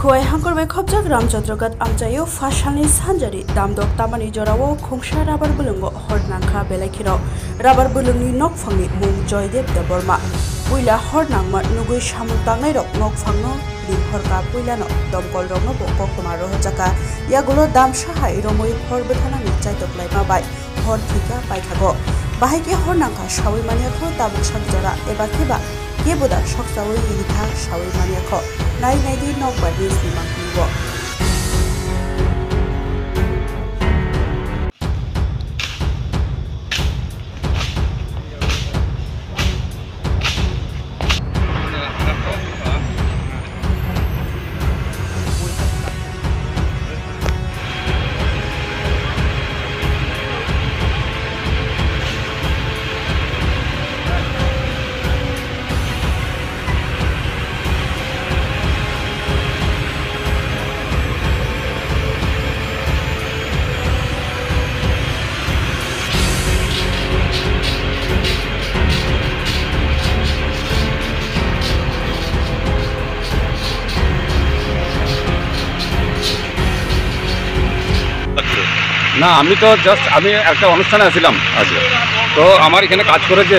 खुवाई हांकर खबजाक रामचंद्रगत आमचायो फाशालनि सानजारि दामदक तामानि जरावो Khonsa rubber बुलुंगो हरनांखा बेलायखिराव rubber बुलुंनि नकफांनि मुं जयदेव देबबर्मा पुइला हरनांमा नुगुइ सामुं तांनाय रक नकफांनो लिंहरका पुइलानो दमकल रंनो बकमा रहजाका यागुलो दामसाहाय रमय हरबथानानि चाइतकलायमा बाय हर थिका पाइथागो बाहायके हरनांखा सावै मानियाखो ताबुक सानजरा एबा केबा केबोदा सकसावै यिथा सावै मानियाखो नाय नायदि नकबादि सिमांनिबो না আমি তো জাস্ট আমি একটা অনুষ্ঠানে আসছিলাম আজকে তো আমার এখানে কাজ করেছে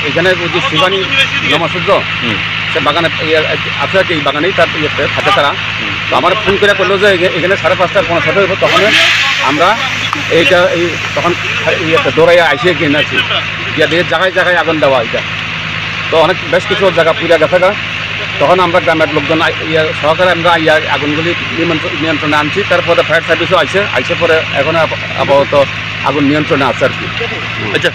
এখানে যে শিবানী নমসূদ্র সে বাগানে আছে আর কি এই বাগানেই তার ইয়েতে থাকে তারা তো আমার ফোন করে করলো যে এখানে 5:30 কোনো সাথে হইব তখন আমরা এইটা এই তখন ইয়েতে দৌড়াইয়া আইসিয়ে কিনে আছি গিয়ে দেখে জায়গায় জায়গায় আগুন দেওয়া এটা তো অনেক বেশ কিছু জায়গা পুরা গেছে গা তখন আমরা গ্রামের লোকজন সহকারে আমরা আগুনগুলি নিয়ন্ত্রণে আনছি তারপরে ফায়ার সার্ভিসও আইসে পরে এখন আপাতত আগুন নিয়ন্ত্রণে আছে আর কি। আচ্ছা